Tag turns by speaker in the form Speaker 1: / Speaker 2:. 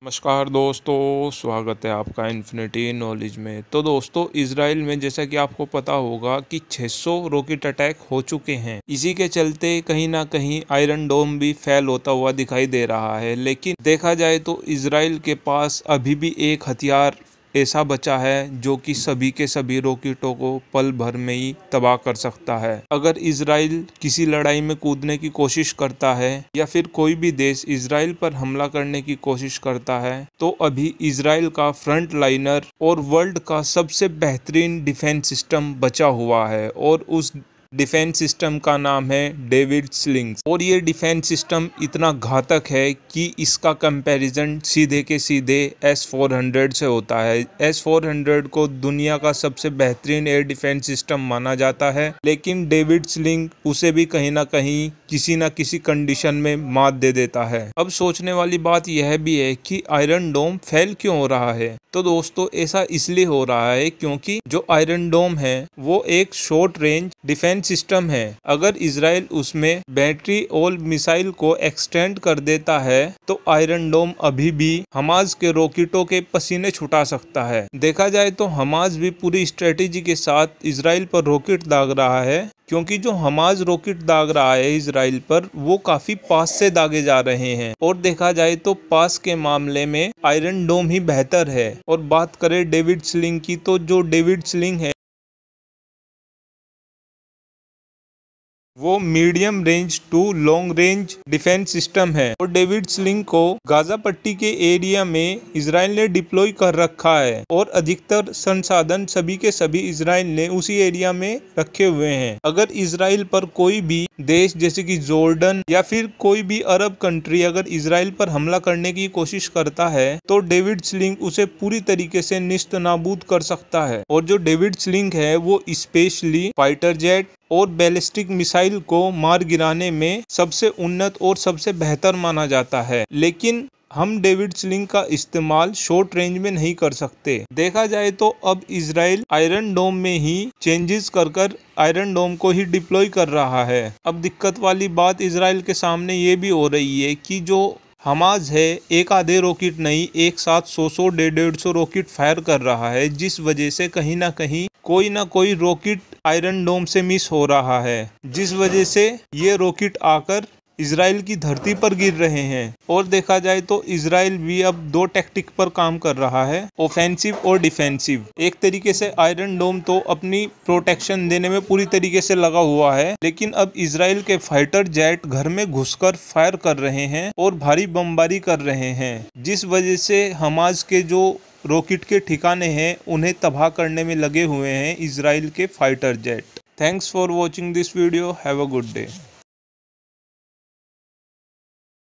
Speaker 1: नमस्कार दोस्तों, स्वागत है आपका इन्फिनिटी नॉलेज में। तो दोस्तों, इजराइल में जैसा कि आपको पता होगा कि 600 रॉकेट अटैक हो चुके हैं। इसी के चलते कहीं ना कहीं आयरन डोम भी फेल होता हुआ दिखाई दे रहा है। लेकिन देखा जाए तो इजराइल के पास अभी भी एक हथियार ऐसा बचा है जो कि सभी के सभी रॉकेटों को पल भर में ही तबाह कर सकता है। अगर इजराइल किसी लड़ाई में कूदने की कोशिश करता है या फिर कोई भी देश इजराइल पर हमला करने की कोशिश करता है तो अभी इजराइल का फ्रंट लाइनर और वर्ल्ड का सबसे बेहतरीन डिफेंस सिस्टम बचा हुआ है और उस डिफेंस सिस्टम का नाम है डेविड स्लिंग्स। और ये डिफेंस सिस्टम इतना घातक है कि इसका कंपैरिजन सीधे के सीधे S-400 से होता है। S-400 को दुनिया का सबसे बेहतरीन एयर डिफेंस सिस्टम माना जाता है, लेकिन डेविड स्लिंग उसे भी कहीं ना कहीं किसी न किसी कंडीशन में मात दे देता है। अब सोचने वाली बात यह भी है कि आयरन डोम फेल क्यों हो रहा है। तो दोस्तों, ऐसा इसलिए हो रहा है क्योंकि जो आयरन डोम है वो एक शॉर्ट रेंज डिफेंस सिस्टम है। अगर इजराइल उसमें बैटरी और मिसाइल को एक्सटेंड कर देता है तो आयरन डोम अभी भी हमास के रॉकेटों के पसीने छुटा सकता है। देखा जाए तो हमास भी पूरी स्ट्रेटेजी के साथ इजराइल पर रॉकेट दाग रहा है, क्योंकि जो हमास रॉकेट दाग रहा है इजराइल पर वो काफी पास से दागे जा रहे हैं। और देखा जाए तो पास के मामले में आयरन डोम ही बेहतर है। और बात करें डेविड स्लिंग की, तो जो डेविड स्लिंग है वो medium range to long range defence system है। और डेविड स्लिंग को गाजा पट्टी के एरिया में इजराइल ने डिप्लॉय कर रखा है और अधिकतर संसाधन सभी के सभी इजराइल ने उसी एरिया में रखे हुए हैं। अगर इजराइल पर कोई भी देश जैसे कि जॉर्डन या फिर कोई भी अरब कंट्री अगर इजराइल पर हमला करने की कोशिश करता है तो डेविड स्लिंग उसे पूरी तरीके से निस्त नाबूद कर सकता है। और जो डेविड स्लिंग है वो स्पेशली फाइटर जेट और बैलिस्टिक मिसाइल को मार गिराने में सबसे उन्नत और सबसे बेहतर माना जाता है। लेकिन हम डेविड स्लिंग का इस्तेमाल शॉर्ट रेंज में नहीं कर सकते। देखा जाए तो अब इजराइल आयरन डोम में ही चेंजेस कर आयरन डोम को ही डिप्लॉय कर रहा है। अब दिक्कत वाली बात इजराइल के सामने ये भी हो रही है कि जो हमास है एक आधे रॉकेट नहीं, एक साथ 100 150 रॉकेट फायर कर रहा है, जिस वजह से कहीं ना कोई रॉकेट आयरन डोम से मिस हो रहा है, जिस वजह से ये रॉकेट आकर इजराइल की धरती पर गिर रहे हैं। और देखा जाए तो इजराइल भी अब दो टैक्टिक पर काम कर रहा है, ऑफेंसिव और डिफेंसिव। एक तरीके से आयरन डोम तो अपनी प्रोटेक्शन देने में पूरी तरीके से लगा हुआ है, लेकिन अब इजराइल के फाइटर जेट घर में घुसकर फायर कर रहे हैं और भारी बमबारी कर रहे हैं, जिस वजह से हमास के जो रॉकेट के ठिकाने हैं उन्हें तबाह करने में लगे हुए हैं इजराइल के fighter jet. Thanks for watching this video. Have a good day.